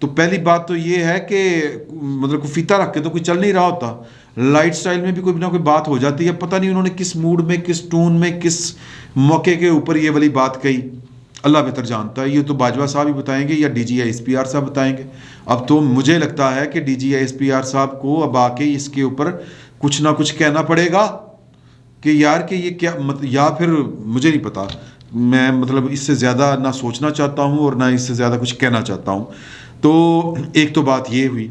تو پہلی بات تو یہ ہے کہ مطلب کوئی فیتا رکھ کے تو کوئی چل نہیں رہا ہوتا، لائٹ سٹائل میں بھی کوئی نہ کوئی بات ہو جاتی ہے. پتہ نہیں انہوں نے کس موڈ میں، کس ٹون میں، کس موقع کے اوپر یہ والی بات کہی، اللہ بہتر جانتا ہے. یہ تو باجوہ صاحب ہی بتائیں گے یا D G S P R صاحب بتائیں گے. اب تو مجھے لگتا ہے کہ D G S P R صاحب کو اب آ کے اس کے اوپر کچھ نہ کچھ کہنا پڑے گا کہ یار کہ یہ کیا، یا پھر مجھے نہیں پتا. میں مطلب اس سے زیادہ نہ سوچنا چاہتا ہوں اور نہ اس سے زیادہ کچھ کہنا چاہتا ہوں. تو ایک تو بات یہ ہوئی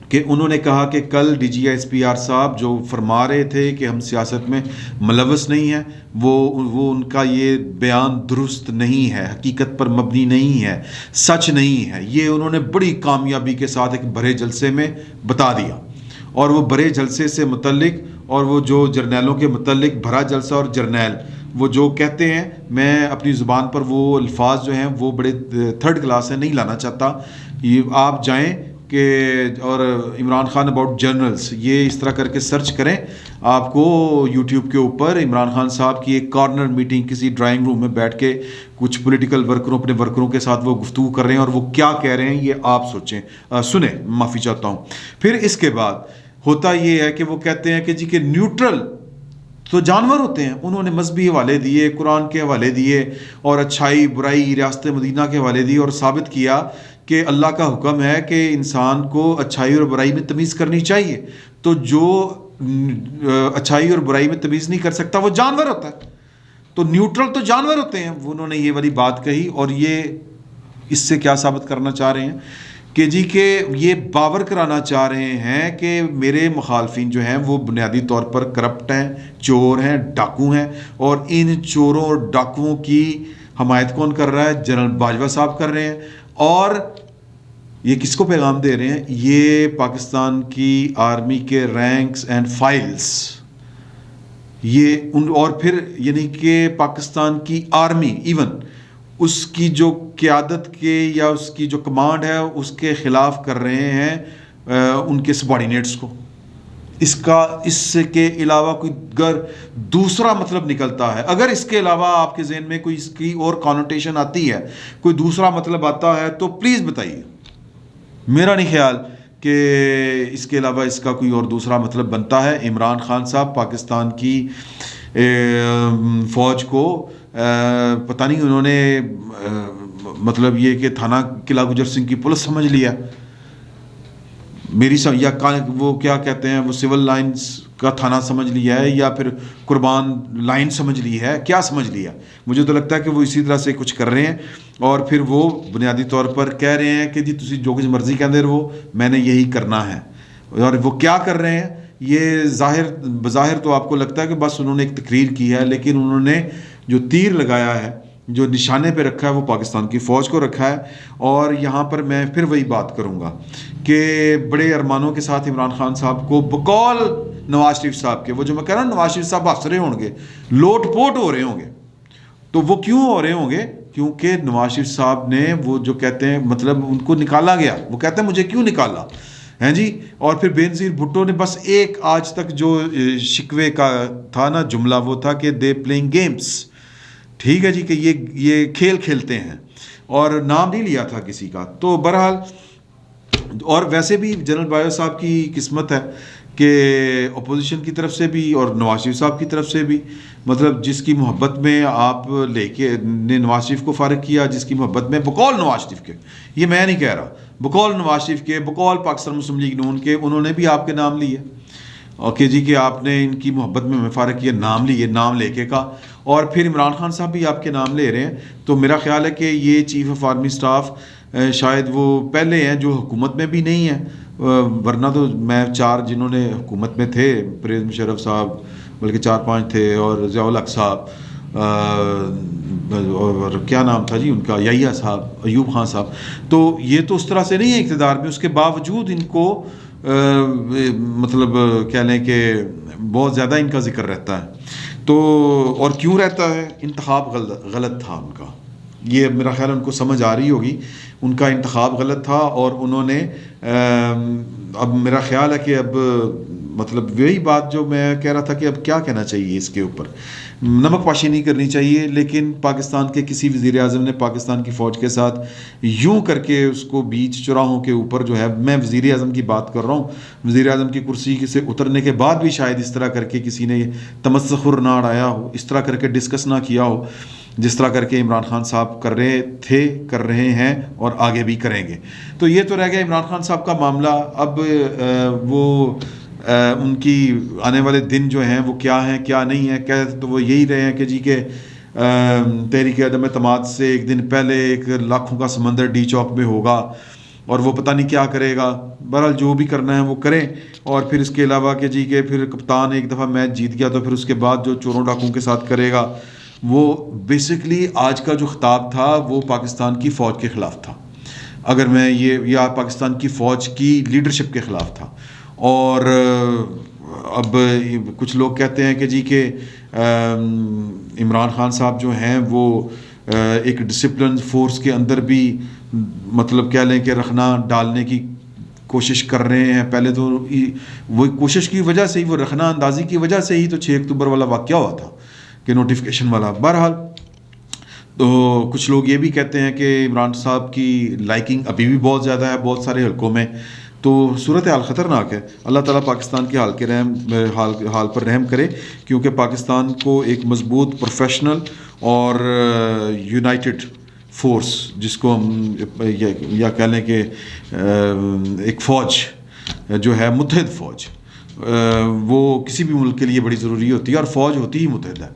کہ انہوں نے کہا کہ کل D G S P R صاحب جو فرما رہے تھے کہ ہم سیاست میں ملوث نہیں ہیں، وہ ان کا یہ بیان درست نہیں ہے، حقیقت پر مبنی نہیں ہے، سچ نہیں ہے. یہ انہوں نے بڑی کامیابی کے ساتھ ایک بڑے جلسے میں بتا دیا. اور وہ بڑے جلسے سے متعلق اور وہ جو جرنیلوں کے متعلق بھرا جلسہ اور جرنیل وہ جو کہتے ہیں، میں اپنی زبان پر وہ الفاظ جو ہیں وہ بڑے تھرڈ کلاس ہیں، نہیں لانا چاہتا. یہ آپ جائیں کہ اور عمران خان اباؤٹ جرنلز یہ اس طرح کر کے سرچ کریں، آپ کو یوٹیوب کے اوپر عمران خان صاحب کی ایک کارنر میٹنگ کسی ڈرائنگ روم میں بیٹھ کے کچھ پولیٹیکل ورکروں، اپنے ورکروں کے ساتھ وہ گفتگو کر رہے ہیں اور وہ کیا کہہ رہے ہیں یہ آپ سنیں. معافی چاہتا ہوں. پھر اس کے بعد ہوتا یہ ہے کہ وہ کہتے ہیں کہ جی کہ نیوٹرل تو جانور ہوتے ہیں. انہوں نے مذہبی حوالے دیے، قرآن کے حوالے دیے اور اچھائی برائی ریاست مدینہ کے حوالے دیے اور ثابت کیا کہ اللہ کا حکم ہے کہ انسان کو اچھائی اور برائی میں تمیز کرنی چاہیے. تو جو اچھائی اور برائی میں تمیز نہیں کر سکتا وہ جانور ہوتا ہے. تو نیوٹرل تو جانور ہوتے ہیں. انہوں نے یہ والی بات کہی اور یہ اس سے کیا ثابت کرنا چاہ رہے ہیں کہ جی کہ یہ باور کرانا چاہ رہے ہیں کہ میرے مخالفین جو ہیں وہ بنیادی طور پر کرپٹ ہیں، چور ہیں، ڈاکو ہیں. اور ان چوروں اور ڈاکوؤں کی حمایت کون کر رہا ہے؟ جنرل باجوہ صاحب کر رہے ہیں. اور یہ کس کو پیغام دے رہے ہیں؟ یہ پاکستان کی آرمی کے رینکس اینڈ فائلز، یہ اور پھر یعنی کہ پاکستان کی آرمی ایون اس کی جو قیادت کے یا اس کی جو کمانڈ ہے اس کے خلاف کر رہے ہیں ان کے سبارڈینیٹس کو. اس کے علاوہ کوئی دوسرا مطلب نکلتا ہے؟ اگر اس کے علاوہ آپ کے ذہن میں کوئی اس کی اور کانوٹیشن آتی ہے، کوئی دوسرا مطلب آتا ہے تو پلیز بتائیے. میرا نہیں خیال کہ اس کے علاوہ اس کا کوئی اور دوسرا مطلب بنتا ہے. عمران خان صاحب پاکستان کی فوج کو پتہ نہیں انہوں نے مطلب یہ کہ تھانہ قلعہ گجر سنگھ کی پولیس سمجھ لیا یا وہ کیا کہتے ہیں وہ سول لائنز کا تھانہ سمجھ لیا ہے یا پھر قربان لائن سمجھ لی ہے، کیا سمجھ لیا؟ مجھے تو لگتا ہے کہ وہ اسی طرح سے کچھ کر رہے ہیں اور پھر وہ بنیادی طور پر کہہ رہے ہیں کہ جی تسی جو کچھ مرضی کہندے رہو، میں نے یہی کرنا ہے. اور وہ کیا کر رہے ہیں یہ بظاہر تو آپ کو لگتا ہے کہ بس انہوں نے ایک تقریر کی ہے، لیکن انہوں نے جو تیر لگایا ہے، جو نشانے پہ رکھا ہے، وہ پاکستان کی فوج کو رکھا ہے. اور یہاں پر میں پھر وہی بات کروں گا کہ بڑے ارمانوں کے ساتھ عمران خان صاحب کو بقول نواز شریف صاحب کے، وہ جو میں کہہ رہا ہوں نواز شریف صاحب ہنس رہے ہوں گے، لوٹ پوٹ ہو رہے ہوں گے. تو وہ کیوں ہو رہے ہوں گے؟ کیونکہ نواز شریف صاحب نے وہ جو کہتے ہیں مطلب ان کو نکالا گیا، وہ کہتے ہیں مجھے کیوں نکالا ہیں جی. اور پھر بینظیر بھٹو نے بس ایک آج تک جو شکوے کا تھا نا جملہ، وہ تھا کہ دے پلینگ گیمز. ٹھیک ہے جی کہ یہ کھیل کھیلتے ہیں اور نام نہیں لیا تھا کسی کا. تو بہرحال اور ویسے بھی جنرل باجوہ صاحب کی قسمت ہے کہ اپوزیشن کی طرف سے بھی اور نواز شریف صاحب کی طرف سے بھی مطلب جس کی محبت میں آپ لے کے نے نواز شریف کو فارغ کیا، جس کی محبت میں بقول نواز شریف کے، یہ میں نہیں کہہ رہا، بقول نواز شریف کے، بقول پاکستان مسلم لیگ نون کے، انہوں نے بھی آپ کے نام لیے اوکے جی کہ آپ نے ان کی محبت میں فارغ کیا، نام لیے، نام لے کے کا. اور پھر عمران خان صاحب بھی آپ کے نام لے رہے ہیں. تو میرا خیال ہے کہ یہ چیف آف آرمی سٹاف شاید وہ پہلے ہیں جو حکومت میں بھی نہیں ہیں، ورنہ تو میں 4 جنہوں نے حکومت میں تھے، پرویز مشرف صاحب بلکہ 4-5 تھے، اور ضیاء الحق صاحب اور کیا نام تھا جی ان کا، یحییٰ صاحب، ایوب خان صاحب. تو یہ تو اس طرح سے نہیں ہے اقتدار میں، اس کے باوجود ان کو مطلب کہہ لیں کہ بہت زیادہ ان کا ذکر رہتا ہے. تو اور کیوں رہتا ہے؟ انتخاب غلط تھا ان کا. یہ میرا خیال ان کو سمجھ آ رہی ہوگی، ان کا انتخاب غلط تھا. اور انہوں نے اب میرا خیال ہے کہ اب مطلب وہی بات جو میں کہہ رہا تھا کہ اب کیا کہنا چاہیے اس کے اوپر. نمک پاشی نہیں کرنی چاہیے، لیکن پاکستان کے کسی وزیر اعظم نے پاکستان کی فوج کے ساتھ یوں کر کے اس کو بیچ چوراہوں کے اوپر جو ہے، میں وزیر اعظم کی بات کر رہا ہوں، وزیر اعظم کی کرسی سے اترنے کے بعد بھی شاید اس طرح کر کے کسی نے تمسخر نہ اڑایا ہو، اس طرح کر کے ڈسکس نہ کیا ہو جس طرح کر کے عمران خان صاحب کر رہے تھے، کر رہے ہیں اور آگے بھی کریں گے. تو یہ تو رہ گیا عمران خان صاحب کا معاملہ. اب وہ ان کی آنے والے دن جو ہیں وہ کیا ہیں کیا نہیں ہیں. کہتے تو وہ یہی رہے ہیں کہ جی کہ تحریک عدم اعتماد سے ایک دن پہلے ایک لاکھوں کا سمندر ڈی چوک میں ہوگا اور وہ پتہ نہیں کیا کرے گا. بہرحال جو بھی کرنا ہے وہ کریں. اور پھر اس کے علاوہ کہ جی کہ پھر کپتان ایک دفعہ میچ جیت گیا تو پھر اس کے بعد جو چوروں ڈاکوں کے ساتھ کرے گا، وہ بیسکلی آج کا جو خطاب تھا وہ پاکستان کی فوج کے خلاف تھا، اگر میں یا پاکستان کی فوج کی لیڈرشپ کے خلاف تھا. اور اب کچھ لوگ کہتے ہیں کہ جی کہ عمران خان صاحب جو ہیں وہ ایک ڈسپلن فورس کے اندر بھی مطلب کہہ لیں کہ رکھنا ڈالنے کی کوشش کر رہے ہیں. پہلے تو وہ کوشش کی وجہ سے ہی، وہ رکھنا اندازی کی وجہ سے ہی تو 6 اکتوبر والا واقعہ ہوا تھا کہ نوٹیفیکیشن والا. بہرحال تو کچھ لوگ یہ بھی کہتے ہیں کہ عمران صاحب کی لائکنگ ابھی بھی بہت زیادہ ہے بہت سارے حلقوں میں. تو صورت حال خطرناک ہے. اللہ تعالیٰ پاکستان کے حال پر رحم کرے، کیونکہ پاکستان کو ایک مضبوط، پروفیشنل اور یونائٹڈ فورس، جس کو ہم یا کہہ لیں کہ ایک فوج جو ہے، متحد فوج، وہ کسی بھی ملک کے لیے بڑی ضروری ہوتی ہے. اور فوج ہوتی ہی متحد ہے،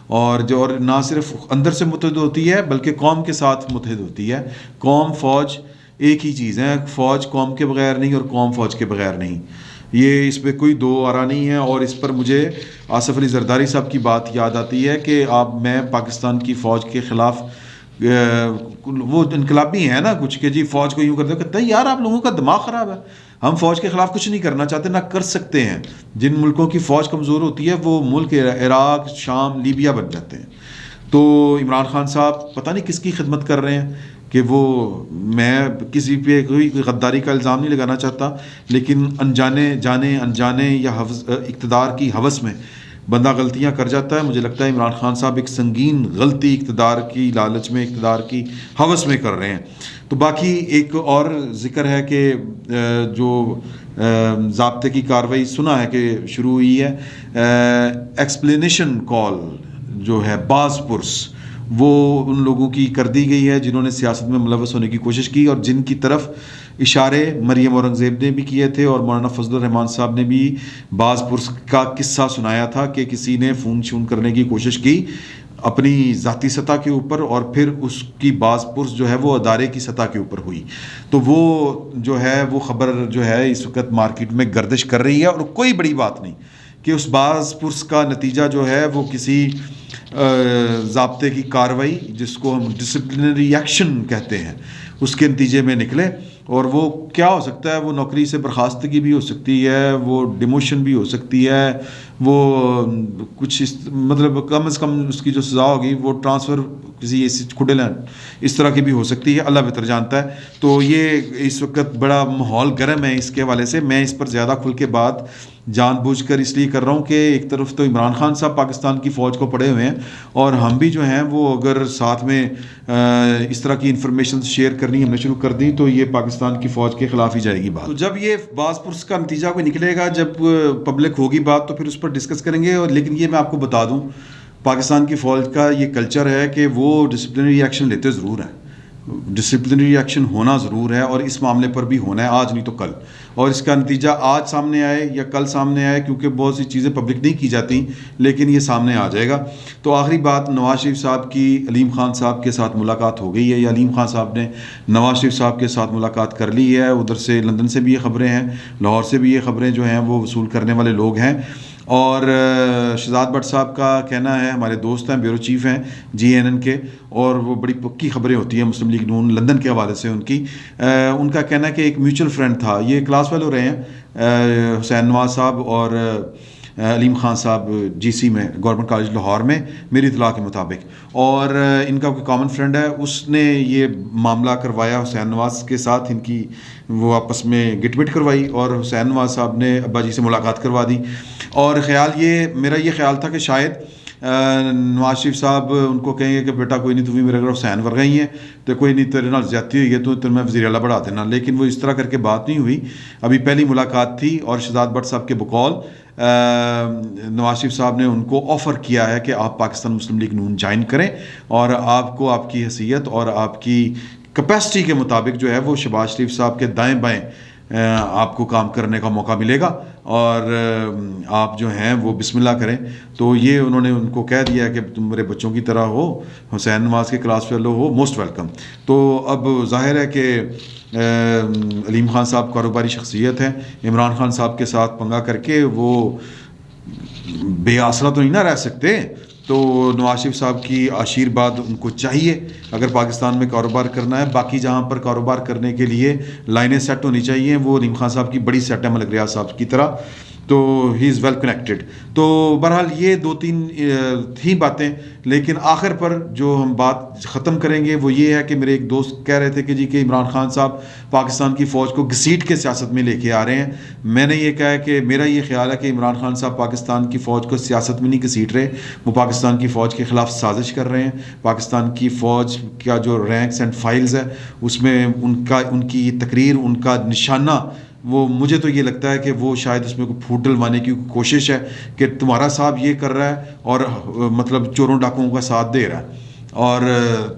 اور نہ صرف اندر سے متحد ہوتی ہے بلکہ قوم کے ساتھ متحد ہوتی ہے. قوم فوج ایک ہی چیز ہے. فوج قوم کے بغیر نہیں اور قوم فوج کے بغیر نہیں. یہ اس پہ کوئی دو آرا نہیں ہے. اور اس پر مجھے آصف علی زرداری صاحب کی بات یاد آتی ہے کہ میں پاکستان کی فوج کے خلاف، وہ انقلابی ہیں نا کچھ کہ جی فوج کو یوں کرتے کہتے ہیں یار آپ لوگوں کا دماغ خراب ہے، ہم فوج کے خلاف کچھ نہیں کرنا چاہتے، نہ کر سکتے ہیں. جن ملکوں کی فوج کمزور ہوتی ہے وہ ملک عراق، شام، لیبیا بن جاتے ہیں. تو عمران خان صاحب پتہ نہیں کس کی خدمت کر رہے ہیں کہ وہ، میں کسی پہ کوئی غداری کا الزام نہیں لگانا چاہتا، لیکن انجانے یا اقتدار کی ہوس میں بندہ غلطیاں کر جاتا ہے. مجھے لگتا ہے عمران خان صاحب ایک سنگین غلطی اقتدار کی لالچ میں، اقتدار کی ہوس میں کر رہے ہیں. تو باقی ایک اور ذکر ہے کہ جو ضابطے کی کارروائی سنا ہے کہ شروع ہوئی ہے، ایکسپلینیشن کال جو ہے باز پرس، وہ ان لوگوں کی کر دی گئی ہے جنہوں نے سیاست میں ملوث ہونے کی کوشش کی اور جن کی طرف اشارے مریم اورنگزیب نے بھی کیے تھے اور مولانا فضل الرحمان صاحب نے بھی باز پرس کا قصہ سنایا تھا کہ کسی نے فون شون کرنے کی کوشش کی اپنی ذاتی سطح کے اوپر اور پھر اس کی باز پرس جو ہے وہ ادارے کی سطح کے اوپر ہوئی. تو وہ جو ہے وہ خبر جو ہے اس وقت مارکیٹ میں گردش کر رہی ہے اور کوئی بڑی بات نہیں کہ اس باز پرس کا نتیجہ جو ہے وہ کسی ضابطے کی کارروائی، جس کو ہم ڈسپلنری ایکشن کہتے ہیں، اس کے نتیجے میں نکلے. اور وہ کیا ہو سکتا ہے؟ وہ نوکری سے برخاستگی بھی ہو سکتی ہے، وہ ڈیموشن بھی ہو سکتی ہے، وہ کچھ مطلب کم از کم اس کی جو سزا ہوگی وہ ٹرانسفر کسی ایسی کھڈے لینڈ اس طرح کی بھی ہو سکتی ہے. اللہ بہتر جانتا ہے. تو یہ اس وقت بڑا ماحول گرم ہے اس کے حوالے سے. میں اس پر زیادہ کھل کے بات جان بوجھ کر اس لیے کر رہا ہوں کہ ایک طرف تو عمران خان صاحب پاکستان کی فوج کو پڑے ہوئے ہیں اور ہم بھی جو ہیں وہ اگر ساتھ میں اس طرح کی انفارمیشن شیئر کرنی ہم نے شروع کر دی تو یہ پاکستان کی فوج کے خلاف ہی جائے گی بات. تو جب یہ باز پرس کا نتیجہ کوئی نکلے گا، جب پبلک ہوگی بات، تو پھر اس پر ڈسکس کریں گے. اور لیکن یہ میں آپ کو بتا دوں، پاکستان کی فوج کا یہ کلچر ہے کہ وہ ڈسپلنری ایکشن لیتے ضرور ہیں. ڈسپلنری ایکشن ہونا ضرور ہے اور اس معاملے پر بھی ہونا ہے، آج نہیں تو کل. اور اس کا نتیجہ آج سامنے آئے یا کل سامنے آئے، کیونکہ بہت سی چیزیں پبلک نہیں کی جاتی لیکن یہ سامنے آ جائے گا. تو آخری بات، نواز شریف صاحب کی علیم خان صاحب کے ساتھ ملاقات ہو گئی ہے یا علیم خان صاحب نے نواز شریف صاحب کے ساتھ ملاقات کر لی ہے. ادھر سے لندن سے بھی یہ خبریں ہیں، لاہور سے بھی یہ خبریں جو ہیں وہ وصول کرنے والے لوگ ہیں. اور شہزاد بٹ صاحب کا کہنا ہے، ہمارے دوست ہیں، بیورو چیف ہیں GNN کے، اور وہ بڑی پکی خبریں ہوتی ہیں مسلم لیگ نون لندن کے حوالے سے ان کا کہنا ہے کہ ایک میوچل فرینڈ تھا، یہ کلاس فیلو رہے ہیں حسین نواز صاحب اور علیم خان صاحب GC میں گورنمنٹ کالج لاہور میں میری اطلاع کے مطابق، اور ان کا کوئی کامن فرینڈ ہے، اس نے یہ معاملہ کروایا حسین نواز کے ساتھ، ان کی وہ آپس میں گٹ بٹ کروائی اور حسین نواز صاحب نے ابا جی سے ملاقات کروا دی، اور میرا یہ خیال تھا کہ شاید نواز شریف صاحب ان کو کہیں گے کہ بیٹا کوئی نہیں، تمہیں میرے گھر حسین ورگا ہی ہیں تو کوئی نہیں، تیرے نال زیادتی ہوئی ہے تو میں وزیر اعلیٰ بڑھا دینا، لیکن وہ اس طرح کر کے بات نہیں ہوئی۔ ابھی پہلی ملاقات تھی اور شہزاد بٹ صاحب کے بقول نواز شریف صاحب نے ان کو آفر کیا ہے کہ آپ پاکستان مسلم لیگ نون جوائن کریں، اور آپ کو آپ کی حیثیت اور آپ کی کیپیسٹی کے مطابق جو ہے وہ شہباز شریف صاحب کے دائیں بائیں آپ کو کام کرنے کا موقع ملے گا، اور آپ جو ہیں وہ بسم اللہ کریں۔ تو یہ انہوں نے ان کو کہہ دیا کہ تم میرے بچوں کی طرح ہو، حسین نواز کے کلاس فیلو ہو، موسٹ ویلکم۔ تو اب ظاہر ہے کہ علیم خان صاحب کاروباری شخصیت ہیں، عمران خان صاحب کے ساتھ پنگا کر کے وہ بے آسرا تو نہیں نہ رہ سکتے، تو نواز شریف صاحب کی آشیرواد ان کو چاہیے اگر پاکستان میں کاروبار کرنا ہے۔ باقی جہاں پر کاروبار کرنے کے لیے لائنیں سیٹ ہونی چاہیے، وہ علیم خان صاحب کی بڑی سیٹ ہے ملک ریاض صاحب کی طرح، تو ہی از ویل کنیکٹڈ۔ تو بہرحال یہ 2-3 تھیں باتیں، لیکن آخر پر جو ہم بات ختم کریں گے وہ یہ ہے کہ میرے ایک دوست کہہ رہے تھے کہ جی کہ عمران خان صاحب پاکستان کی فوج کو گھسیٹ کے سیاست میں لے کے آ رہے ہیں۔ میں نے یہ کہا ہے کہ میرا یہ خیال ہے کہ عمران خان صاحب پاکستان کی فوج کو سیاست میں نہیں گھسیٹ رہے، وہ پاکستان کی فوج کے خلاف سازش کر رہے ہیں۔ پاکستان کی فوج کا جو رینکس اینڈ فائلز ہے اس میں ان کی تقریر، ان کا نشانہ، وہ مجھے تو یہ لگتا ہے کہ وہ شاید اس میں کوئی پھوٹ ڈلوانے کی کوشش ہے کہ تمہارا صاحب یہ کر رہا ہے اور مطلب چوروں ڈاکوؤں کا ساتھ دے رہا ہے، اور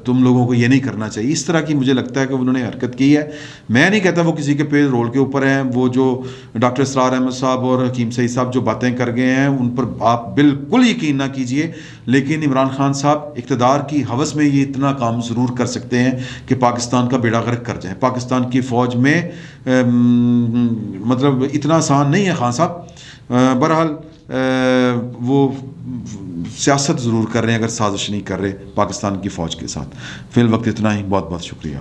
تم لوگوں کو یہ نہیں کرنا چاہیے۔ اس طرح کی مجھے لگتا ہے کہ انہوں نے حرکت کی ہے۔ میں نہیں کہتا وہ کسی کے پیج رول کے اوپر ہیں، وہ جو ڈاکٹر اسرار احمد صاحب اور حکیم سعید صاحب جو باتیں کر گئے ہیں ان پر آپ بالکل یقین نہ کیجیے، لیکن عمران خان صاحب اقتدار کی ہوس میں یہ اتنا کام ضرور کر سکتے ہیں کہ پاکستان کا بیڑا غرق کر جائیں۔ پاکستان کی فوج میں مطلب اتنا آسان نہیں ہے خان صاحب۔ بہرحال وہ سیاست ضرور کر رہے ہیں اگر سازش نہیں کر رہے پاکستان کی فوج کے ساتھ۔ فی الوقت اتنا ہی، بہت بہت شکریہ۔